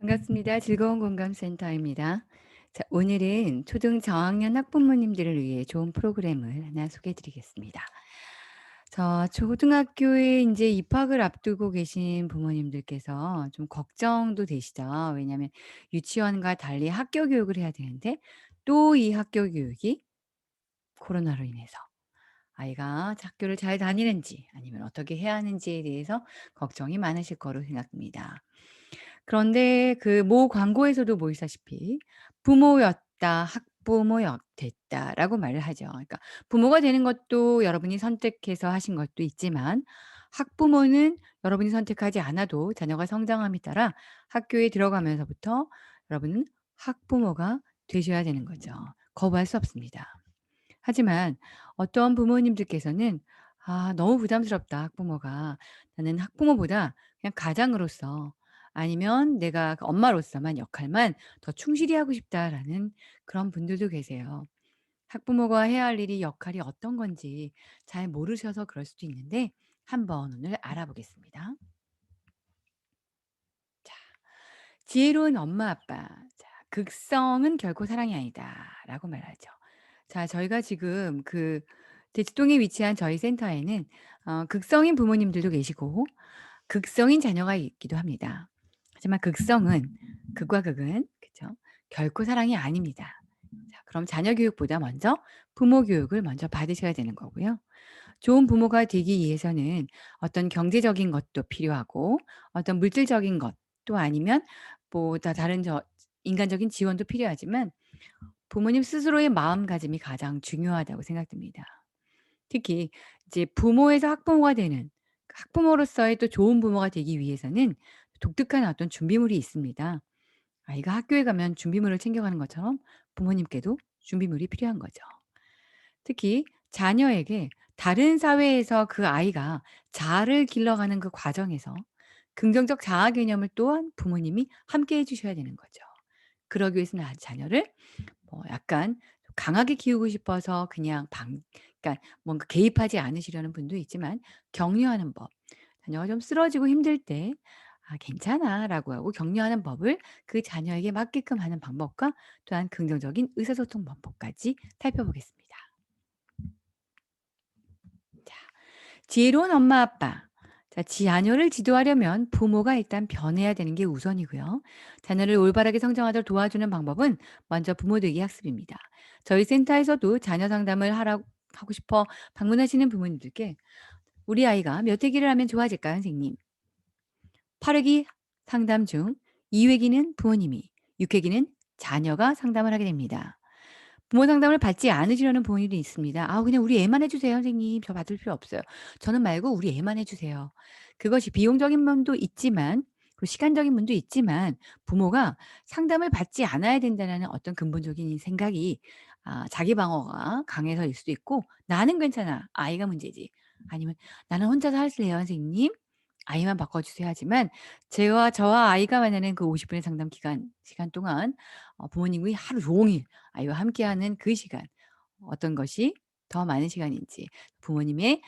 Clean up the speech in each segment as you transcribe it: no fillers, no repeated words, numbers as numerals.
반갑습니다. 즐거운 공감센터입니다. 자, 오늘은 초등 저학년 학부모님들을 위해 좋은 프로그램을 하나 소개해 드리겠습니다. 초등학교에 이제 입학을 앞두고 계신 부모님들께서 좀 걱정도 되시죠. 왜냐하면 유치원과 달리 학교 교육을 해야 되는데 또 이 학교 교육이 코로나로 인해서 아이가 학교를 잘 다니는지 아니면 어떻게 해야 하는지에 대해서 걱정이 많으실 거로 생각됩니다. 그런데 그 모 광고에서도 보이다시피 "부모였다. 학부모였 됐다."라고 말을 하죠. 그러니까 부모가 되는 것도 여러분이 선택해서 하신 것도 있지만 학부모는 여러분이 선택하지 않아도 자녀가 성장함에 따라 학교에 들어가면서부터 여러분은 학부모가 되셔야 되는 거죠. 거부할 수 없습니다. 하지만 어떤 부모님들께서는 "아 너무 부담스럽다 학부모가. 나는 학부모보다 그냥 가장으로서 아니면 내가 그 엄마로서만 역할만 더 충실히 하고 싶다."라는 그런 분들도 계세요. 학부모가 해야 할 일이 역할이 어떤 건지 잘 모르셔서 그럴 수도 있는데 한번 오늘 알아보겠습니다. 자. 지혜로운 엄마 아빠. 자, "극성은 결코 사랑이 아니다."라고 말하죠. 자, 저희가 지금 그 대치동에 위치한 저희 센터에는 극성인 부모님들도 계시고 극성인 자녀가 있기도 합니다. 하지만 극성은 극과 극은 그죠? 결코 사랑이 아닙니다. 자, 그럼 자녀 교육보다 먼저 부모 교육을 먼저 받으셔야 되는 거고요. 좋은 부모가 되기 위해서는 어떤 경제적인 것도 필요하고 어떤 물질적인 것 또 아니면 뭐 다른 인간적인 지원도 필요하지만 부모님 스스로의 마음가짐이 가장 중요하다고 생각됩니다. 특히 이제 부모에서 학부모가 되는 학부모로서의 또 좋은 부모가 되기 위해서는 독특한 어떤 준비물이 있습니다. 아이가 학교에 가면 준비물을 챙겨가는 것처럼 부모님께도 준비물이 필요한 거죠. 특히 자녀에게 다른 사회에서 그 아이가 자아를 길러가는 그 과정에서 긍정적 자아 개념을 또한 부모님이 함께 해 주셔야 되는 거죠. 그러기 위해서는 자녀를 뭐 약간 강하게 키우고 싶어서 그냥 그러니까 뭔가 개입하지 않으시려는 분도 있지만 격려하는 법. 자녀가 좀 쓰러지고 힘들 때 "아 괜찮아."라고 하고 격려하는 법을 그 자녀에게 맞게끔 하는 방법과 또한 긍정적인 의사소통 방법까지 살펴보겠습니다. 자. 지혜로운 엄마 아빠. 자, 자녀를 지도하려면 부모가 일단 변해야 되는 게 우선이고요. 자녀를 올바르게 성장하도록 도와주는 방법은 먼저 부모 되기 학습입니다. 저희 센터에서도 자녀 상담을 하고 싶어 방문하시는 부모님들께 "우리 아이가 몇 회기를 하면 좋아질까요, 선생님?" 8 회기 상담 중 2 회기는 부모님이, 6 회기는 자녀가 상담을 하게 됩니다. 부모 상담을 받지 않으시려는 부모님도 있습니다. "아 그냥 우리 애만 해 주세요 선생님. 저 받을 필요 없어요. 저는 말고 우리 애만 해 주세요." 그것이 비용적인 면도 있지만 그 시간적인 면도 있지만 부모가 상담을 받지 않아야 된다는 어떤 근본적인 생각이 자기 방어가 강해서일 수도 있고 "나는 괜찮아. 아이가 문제지." 아니면 "나는 혼자서 할래요 선생님. 아이만 바꿔 주세요." 하지만 저와 아이가 만나는 그 50 분의 상담 시간 동안 부모님이 하루 종일 아이와 함께하는 그 시간 어떤 것이 더 많은 시간인지 부모님의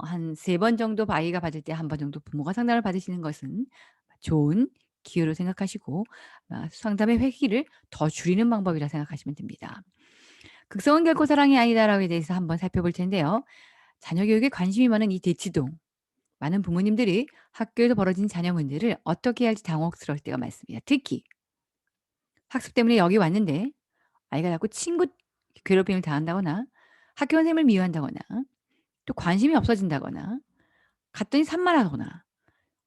한 3번 정도 아이가 받을 때 한 번 정도 부모가 상담을 받으시는 것은 좋은 기회로 생각하시고 상담의 회기를 더 줄이는 방법이라 생각하시면 됩니다. "극성은 결코 사랑이 아니다."라고에 대해서 한번 살펴볼 텐데요. 자녀 교육에 관심이 많은 이 대치동 많은 부모님들이 학교에서 벌어진 자녀 문제를 어떻게 해야 할지 당혹스러울 때가 많습니다. 특히 학습 때문에 여기 왔는데 아이가 자꾸 친구 괴롭힘을 당한다거나 학교 선생님을 미워한다거나 또 관심이 없어진다거나 갔더니 산만하거나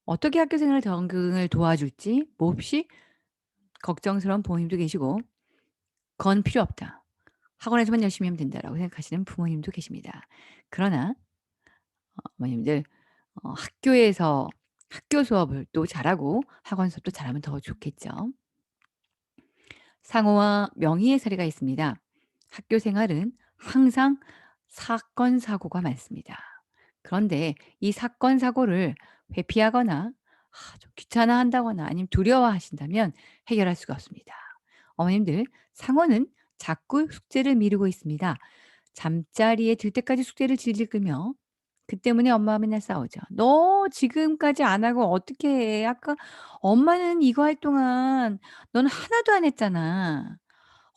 어떻게 학교 생활 적응을 도와줄지 몹시 걱정스러운 부모님도 계시고 "그건 필요 없다. 학원에서만 열심히 하면 된다."라고 생각하시는 부모님도 계십니다. 그러나 어머님들 학교에서 학교 수업을 또 잘하고 학원 수업도 잘하면 더 좋겠죠. 상호와 명의의 사례가 있습니다. 학교 생활은 항상 사건, 사고가 많습니다. 그런데 이 사건, 사고를 회피하거나 좀 귀찮아한다거나 아니면 두려워하신다면 해결할 수가 없습니다. 어머님들, 상호는 자꾸 숙제를 미루고 있습니다. 잠자리에 들 때까지 숙제를 질질 끌며 그 때문에 엄마와 맨날 싸우죠. "너 지금까지 안 하고 어떻게 해? 아까 엄마는 이거 할 동안 너는 하나도 안 했잖아.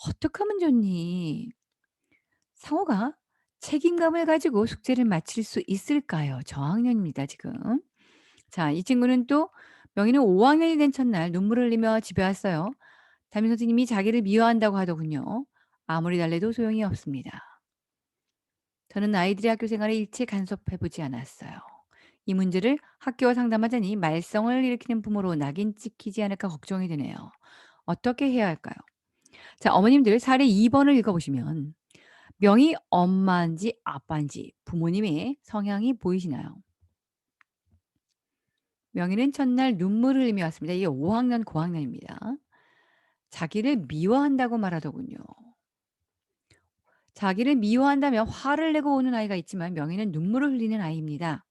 어떡하면 좋니?" 상호가 책임감을 가지고 숙제를 마칠 수 있을까요? 저학년입니다 지금. 자, 이 친구는 또 명희는 5 학년이 된 첫날 눈물을 흘리며 집에 왔어요. 담임 선생님이 자기를 미워한다고 하더군요. 아무리 달래도 소용이 없습니다. 저는 아이들의 학교 생활에 일체 간섭해 보지 않았어요. 이 문제를 학교와 상담하자니 말썽을 일으키는 부모로 낙인 찍히지 않을까 걱정이 되네요. 어떻게 해야 할까요? 자, 어머님들 사례 2번을 읽어보시면 명희 엄마인지 아빠인지 부모님의 성향이 보이시나요? 명희는 첫날 눈물을 흘리며 왔습니다. 이게 5학년 고학년입니다. 자기를 미워한다고 말하더군요. 자기를 미워한다며 화를 내고 오는 아이가 있지만 명희는 눈물을 흘리는 아이입니다.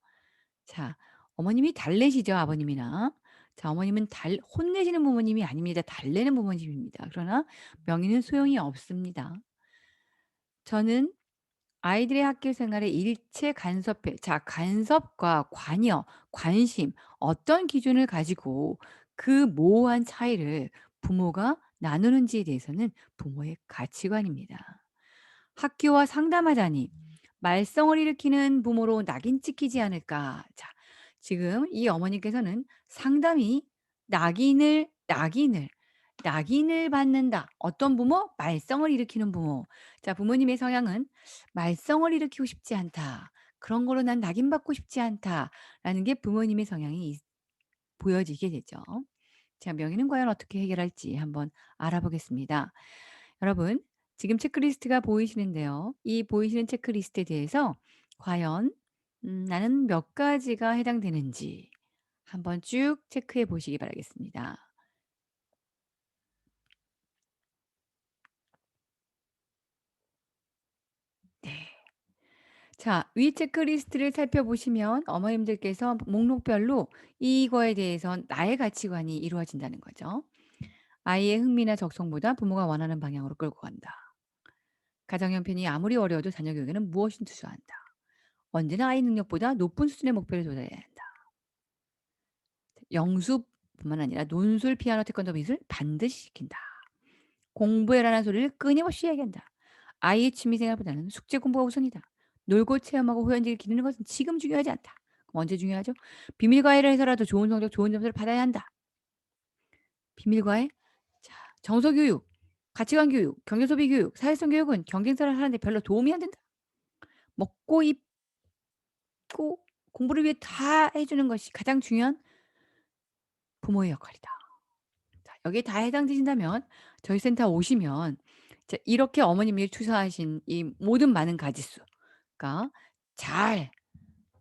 자, 어머님이 달래시죠, 아버님이나. 자, 어머님은 혼내시는 부모님이 아닙니다. 달래는 부모님입니다. 그러나 명희는 소용이 없습니다. 저는 아이들의 학교 생활에 일체 간섭해 자, 간섭과 관여, 관심 어떤 기준을 가지고 그 모호한 차이를 부모가 나누는지에 대해서는 부모의 가치관입니다. 학교와 상담하자니 말썽을 일으키는 부모로 낙인 찍히지 않을까. 자, 지금 이 어머니께서는 상담이 낙인을 받는다. 어떤 부모? 말썽을 일으키는 부모. 자, 부모님의 성향은 말썽을 일으키고 싶지 않다. 그런 걸로 난 낙인받고 싶지 않다라는 게 부모님의 성향이 보여지게 되죠. 자, 명희는 과연 어떻게 해결할지 한번 알아보겠습니다. 여러분, 지금 체크리스트가 보이시는데요. 이 보이시는 체크리스트에 대해서 과연 나는 몇 가지가 해당되는지 한번 쭉 체크해 보시기 바라겠습니다. 네. 자, 위 체크리스트를 살펴보시면 어머님들께서 목록별로 이거에 대해서 나의 가치관이 이루어진다는 거죠. 아이의 흥미나 적성보다 부모가 원하는 방향으로 끌고 간다. 가정 형편이 아무리 어려워도 자녀 교육에는 무엇인 투자한다. 언제나 아이 능력보다 높은 수준의 목표를 도달해야 한다. 영수뿐만 아니라 논술, 피아노, 태권도, 미술 반드시 시킨다. 공부해라는 소리를 끊임없이 이야기한다. 아이의 취미생활보다는 숙제 공부가 우선이다. 놀고 체험하고 후연지를 기르는 것은 지금 중요하지 않다. 그럼 언제 중요하죠? 비밀과외를 해서라도 좋은 성적, 좋은 점수를 받아야 한다. 비밀과외? 자, 정서교육, 가치관교육, 경제소비교육, 사회성 교육은 경쟁사를 하는데 별로 도움이 안 된다. 먹고 입고 공부를 위해 다 해주는 것이 가장 중요한 부모의 역할이다. 자, 여기에 다 해당되신다면 저희 센터 오시면 자, 이렇게 어머님이 투자하신 이 모든 많은 가짓수가 잘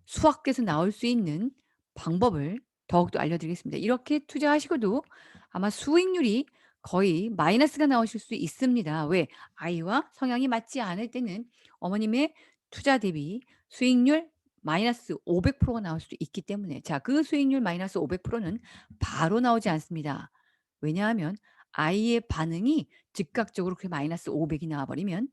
수확돼서 나올 수 있는 방법을 더욱더 알려드리겠습니다. 이렇게 투자하시고도 아마 수익률이 거의 마이너스가 나오실 수 있습니다. 왜? 아이와 성향이 맞지 않을 때는 어머님의 투자 대비 수익률 마이너스 500%가 나올 수도 있기 때문에 자, 그 수익률 마이너스 500%는 바로 나오지 않습니다. 왜냐하면 아이의 반응이 즉각적으로 그렇게 마이너스 500이 나와 버리면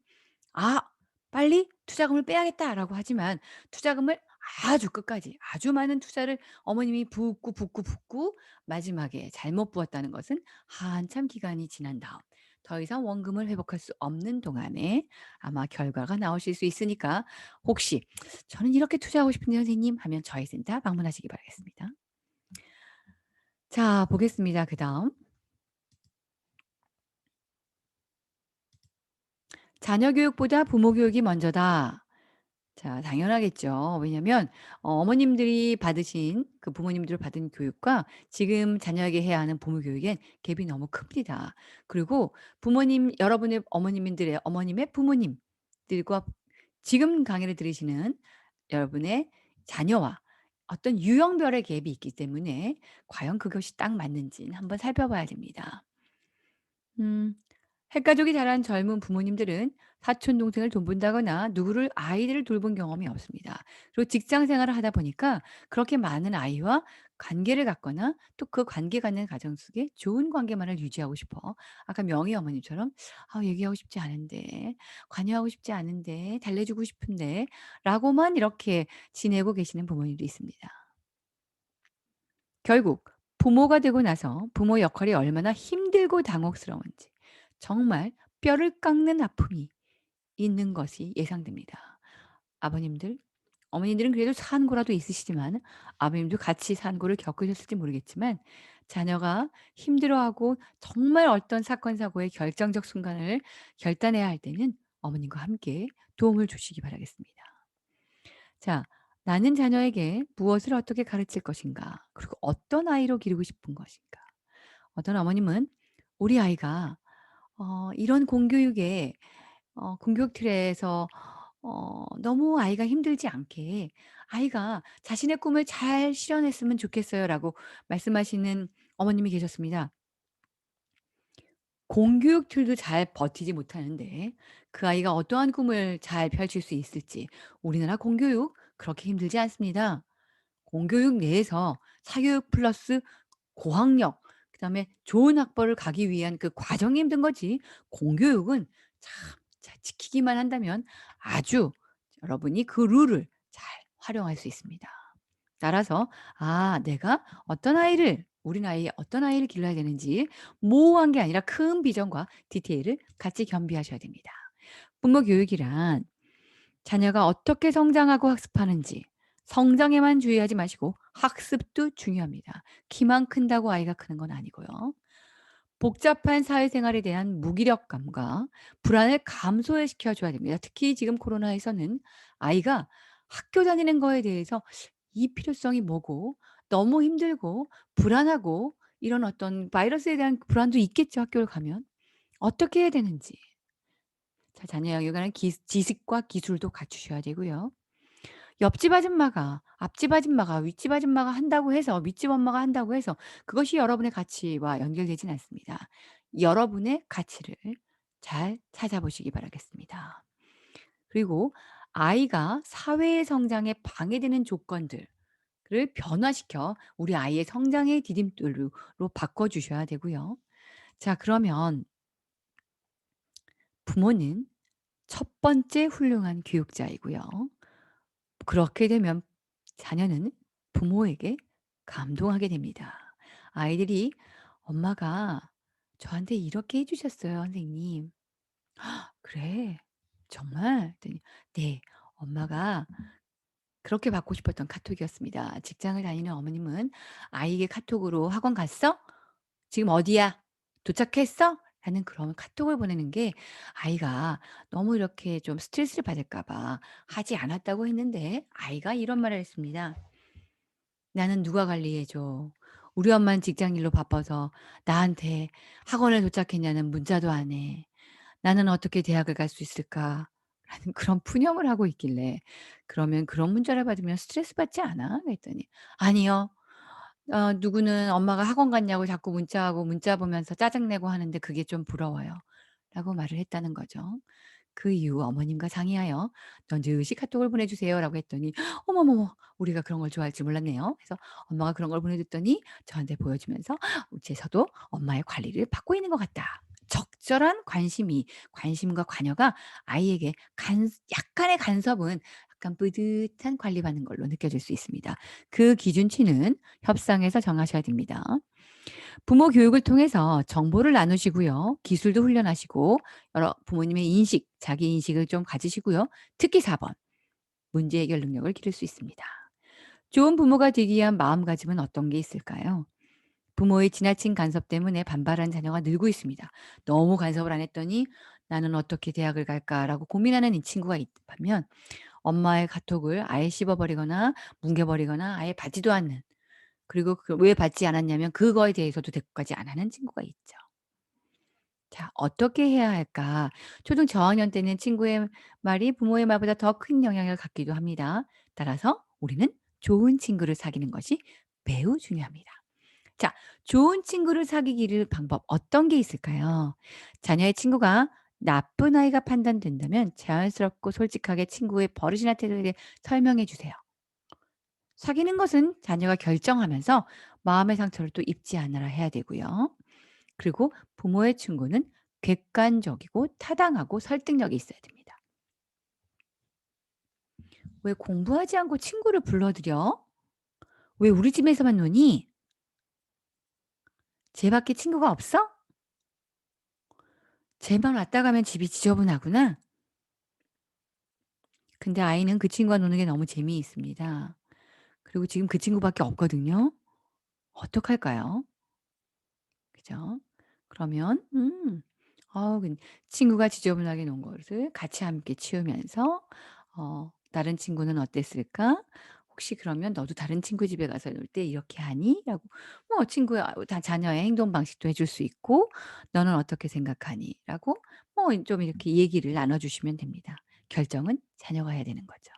'아 빨리 투자금을 빼야겠다.'라고 하지만 투자금을 아주 끝까지 아주 많은 투자를 어머님이 붓고 마지막에 잘못 부었다는 것은 한참 기간이 지난 다음 더 이상 원금을 회복할 수 없는 동안에 아마 결과가 나오실 수 있으니까 혹시 "저는 이렇게 투자하고 싶은데 선생님." 하면 저희 센터 방문하시기 바라겠습니다. 자, 보겠습니다. 그다음. "자녀 교육보다 부모 교육이 먼저다." 자, 당연하겠죠. 왜냐면 어머님들이 받으신 그 부모님들 받은 교육과 지금 자녀에게 해야 하는 부모 교육엔 갭이 너무 큽니다. 그리고 부모님 여러분의 어머님들의 어머님의 부모님들과 지금 강의를 들으시는 여러분의 자녀와 어떤 유형별의 갭이 있기 때문에 과연 그것이 딱 맞는지는 한번 살펴봐야 됩니다. 음. 핵가족이 자란 젊은 부모님들은 사촌 동생을 돌본다거나 누구를 아이들을 돌본 경험이 없습니다. 그리고 직장 생활을 하다 보니까 그렇게 많은 아이와 관계를 갖거나 또 그 관계 갖는 가정 속에 좋은 관계만을 유지하고 싶어. 아까 명희 어머님처럼 "아 얘기하고 싶지 않은데. 관여하고 싶지 않은데. 달래주고 싶은데." 라고만 이렇게 지내고 계시는 부모님도 있습니다. 결국 부모가 되고 나서 부모 역할이 얼마나 힘들고 당혹스러운지 정말 뼈를 깎는 아픔이 있는 것이 예상됩니다. 아버님들, 어머님들은 그래도 산고라도 있으시지만 아버님도 같이 산고를 겪으셨을지 모르겠지만 자녀가 힘들어하고 정말 어떤 사건 사고의 결정적 순간을 결단해야 할 때는 어머님과 함께 도움을 주시기 바라겠습니다. 자, 나는 자녀에게 무엇을 어떻게 가르칠 것인가? 그리고 어떤 아이로 기르고 싶은 것인가? 어떤 어머님은 우리 아이가 이런 공교육에 공교육 틀에서 너무 아이가 힘들지 않게 아이가 자신의 꿈을 잘 실현했으면 좋겠어요라고 말씀하시는 어머님이 계셨습니다. 공교육 틀도 잘 버티지 못하는데 그 아이가 어떠한 꿈을 잘 펼칠 수 있을지 우리나라 공교육 그렇게 힘들지 않습니다. 공교육 내에서 사교육 플러스 고학력 그다음에 좋은 학벌을 가기 위한 그 과정이 힘든 거지 공교육은 참 잘 지키기만 한다면 아주 여러분이 그 룰을 잘 활용할 수 있습니다. 따라서 내가 어떤 아이를 우리 나이에 어떤 아이를 길러야 되는지 모호한 게 아니라 큰 비전과 디테일을 같이 겸비하셔야 됩니다. 부모 교육이란 자녀가 어떻게 성장하고 학습하는지 성장에만 주의하지 마시고 학습도 중요합니다. 키만 큰다고 아이가 크는 건 아니고요. 복잡한 사회생활에 대한 무기력감과 불안을 감소시켜 줘야 됩니다. 특히 지금 코로나에서는 아이가 학교 다니는 거에 대해서 이 필요성이 뭐고 너무 힘들고 불안하고 이런 어떤 바이러스에 대한 불안도 있겠죠, 학교를 가면. 어떻게 해야 되는지. 자, 자녀 영역에 관한 지식과 기술도 갖추셔야 되고요. 옆집 아줌마가 앞집 아줌마가 윗집 아줌마가 한다고 해서 윗집 엄마가 한다고 해서 그것이 여러분의 가치와 연결되진 않습니다. 여러분의 가치를 잘 찾아보시기 바라겠습니다. 그리고 아이가 사회의 성장에 방해되는 조건들을 변화시켜 우리 아이의 성장의 디딤돌로 바꿔 주셔야 되고요. 자, 그러면 부모는 첫 번째 훌륭한 교육자이고요. 그렇게 되면 자녀는 부모에게 감동하게 됩니다. 아이들이 "엄마가 저한테 이렇게 해 주셨어요, 선생님." "그래? 정말?" 그랬더니 "네. 엄마가 그렇게 받고 싶었던 카톡이었습니다." 직장을 다니는 어머님은 아이에게 카톡으로 "학원 갔어? 지금 어디야? 도착했어?" 라는 그런 카톡을 보내는 게 아이가 너무 이렇게 좀 스트레스를 받을까 봐 하지 않았다고 했는데 아이가 이런 말을 했습니다. "나는 누가 관리해 줘. 우리 엄마는 직장 일로 바빠서 나한테 학원을 도착했냐는 문자도 안 해. 나는 어떻게 대학을 갈 수 있을까?" 라는 그런 푸념을 하고 있길래 "그러면 그런 문자를 받으면 스트레스 받지 않아?" 그랬더니 "아니요. 누구는 엄마가 학원 갔냐고 자꾸 문자하고 문자 보면서 짜증 내고 하는데 그게 좀 부러워요." 라고 말을 했다는 거죠. 그 이후 어머님과 상의하여 "넌지시 카톡을 보내주세요."라고 했더니 어머머머 우리가 그런 걸 좋아할 줄 몰랐네요. 그래서 엄마가 그런 걸 보내줬더니 저한테 보여주면서 "제서도 엄마의 관리를 받고 있는 것 같다." 적절한 관심과 관여가 아이에게 약간의 간섭은 약간 뿌듯한 관리받는 걸로 느껴질 수 있습니다. 그 기준치는 협상에서 정하셔야 됩니다. 부모 교육을 통해서 정보를 나누시고요. 기술도 훈련하시고 여러 부모님의 인식, 자기 인식을 좀 가지시고요. 특히 4 번 문제 해결 능력을 기를 수 있습니다. 좋은 부모가 되기 위한 마음가짐은 어떤 게 있을까요? 부모의 지나친 간섭 때문에 반발하는 자녀가 늘고 있습니다. 너무 간섭을 안 했더니 '나는 어떻게 대학을 갈까?'라고 고민하는 이 친구가 있다면 엄마의 카톡을 아예 씹어 버리거나 뭉개 버리거나 아예 받지도 않는 그리고 왜 받지 않았냐면 그거에 대해서도 대꾸까지 안 하는 친구가 있죠. 자, 어떻게 해야 할까? 초등 저학년 때는 친구의 말이 부모의 말보다 더 큰 영향을 갖기도 합니다. 따라서 우리는 좋은 친구를 사귀는 것이 매우 중요합니다. 자, 좋은 친구를 사귀기를 방법 어떤 게 있을까요? 자녀의 친구가 나쁜 아이가 판단된다면 자연스럽고 솔직하게 친구의 버릇이나 태도에 대해 설명해 주세요. 사귀는 것은 자녀가 결정하면서 마음의 상처를 또 입지 않으라 해야 되고요. 그리고 부모의 충고는 객관적이고 타당하고 설득력이 있어야 됩니다. "왜 공부하지 않고 친구를 불러들여? 왜 우리 집에서만 노니? 쟤 밖에 친구가 없어? 쟤만 왔다 가면 집이 지저분하구나." 근데 아이는 그 친구와 노는 게 너무 재미있습니다. 그리고 지금 그 친구밖에 없거든요. 어떡할까요? 그죠? 그러면 근 친구가 지저분하게 놓은 것을 같이 함께 치우면서 "다른 친구는 어땠을까? 혹시 그러면 너도 다른 친구 집에 가서 놀 때 이렇게 하니?" 라고 뭐 친구의 다 자녀의 행동 방식도 해줄 수 있고 "너는 어떻게 생각하니?" 라고 뭐 좀 이렇게 얘기를 나눠 주시면 됩니다. 결정은 자녀가 해야 되는 거죠.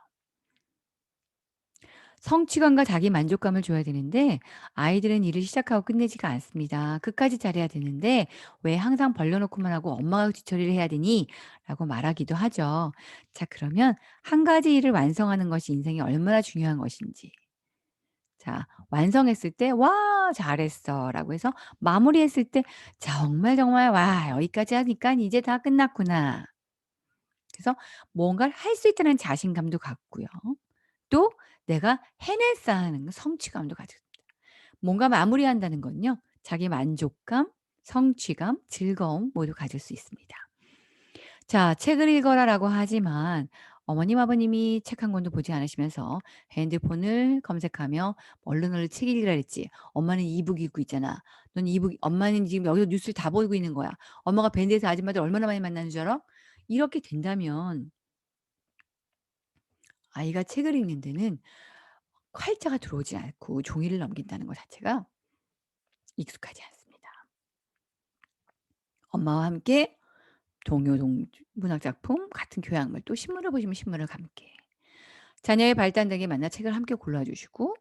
성취감과 자기 만족감을 줘야 되는데 아이들은 일을 시작하고 끝내지가 않습니다. 끝까지 잘해야 되는데 "왜 항상 벌려 놓고만 하고 엄마가 뒤처리를 해야 되니?" 라고 말하기도 하죠. 자 그러면 한 가지 일을 완성하는 것이 인생에 얼마나 중요한 것인지 자 완성했을 때 "와 잘했어."라고 해서 마무리했을 때 "정말, 정말 와 여기까지 하니깐 이제 다 끝났구나." 그래서 뭔가를 할 수 있다는 자신감도 갖고요. 또 내가 해냈어 하는 성취감도 가집니다. 뭔가 마무리한다는 건요. 자기 만족감, 성취감, 즐거움 모두 가질 수 있습니다. 자 책을 읽어라라고 하지만 어머님 아버님이 책 한 권도 보지 않으시면서 핸드폰을 검색하며 얼른 얼른 책 읽으라 그랬지. 엄마는 이북 읽고 있잖아. 넌 이북 엄마는 지금 여기서 뉴스를 다 보고 있는 거야. 엄마가 밴드에서 아줌마들 얼마나 많이 만나는 줄 알아? 이렇게 된다면 아이가 책을 읽는 데는 활자가 들어오지 않고 종이를 넘긴다는 것 자체가 익숙하지 않습니다. 엄마와 함께 동요 문학 작품 같은 교양물 또 신문을 보시면 신문을 함께 자녀의 발단되게 만나 책을 함께 골라 주시고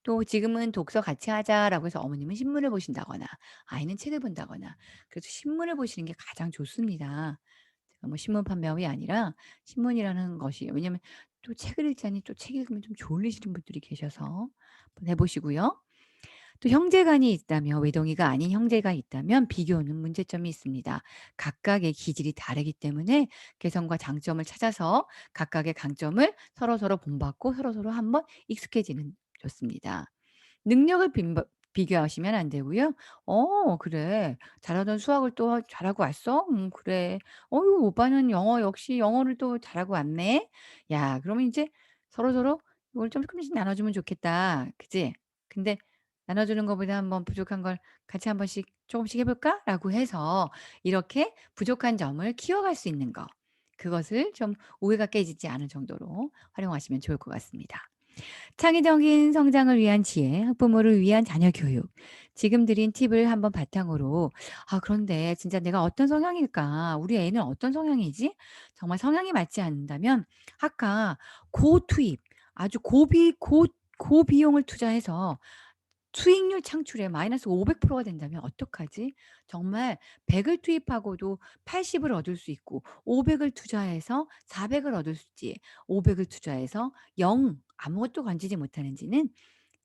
또 "지금은 독서 같이 하자."라고 해서 어머님은 신문을 보신다거나 아이는 책을 본다거나 그래서 신문을 보시는 게 가장 좋습니다. 제가 뭐 신문 판매업이 아니라 신문이라는 것이 왜냐면 또 책을 읽자니 또 책 읽으면 좀 졸리시는 분들이 계셔서 한번 해 보시고요. 또 형제간이 있다면 외동이가 아닌 형제가 있다면 비교는 문제점이 있습니다. 각각의 기질이 다르기 때문에 개성과 장점을 찾아서 각각의 강점을 서로서로 본받고 서로서로 한번 익숙해지는 좋습니다. 능력을 비교하시면 안 되고요. "어 그래. 잘하던 수학을 또 잘하고 왔어? 그래. 어유 오빠는 영어 역시 영어를 또 잘하고 왔네. 야 그러면 인제 서로서로 이걸 좀 조금씩 나눠 주면 좋겠다. 그지? 근데 나눠 주는 것보다 한번 부족한 걸 같이 한 번씩 조금씩 해 볼까?"라고 해서 이렇게 부족한 점을 키워갈 수 있는 거 그것을 좀 오해가 깨지지 않을 정도로 활용하시면 좋을 것 같습니다. 창의적인 성장을 위한 지혜, 학부모를 위한 자녀 교육. 지금 드린 팁을 한번 바탕으로 '아 그런데 진짜 내가 어떤 성향일까? 우리 애는 어떤 성향이지?' 정말 성향이 맞지 않는다면 아까 고투입 아주 고비용을 투자해서 수익률 창출에 마이너스 500%가 된다면 어떡하지? 정말 100을 투입하고도 80을 얻을 수 있고 500을 투자해서 400을 얻을 수 있지 500을 투자해서 0 아무것도 건지지 못하는지는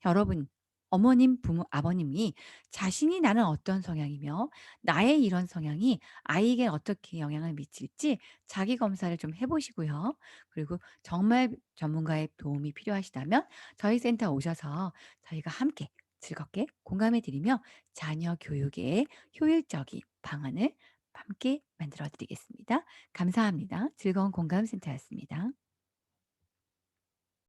여러분 어머님, 부모, 아버님이 자신이 나는 어떤 성향이며 나의 이런 성향이 아이에게 어떻게 영향을 미칠지 자기 검사를 좀 해 보시고요. 그리고 정말 전문가의 도움이 필요하시다면 저희 센터 오셔서 저희가 함께 즐겁게 공감해 드리며 자녀 교육에 효율적인 방안을 함께 만들어 드리겠습니다. 감사합니다. 즐거운 공감 센터였습니다.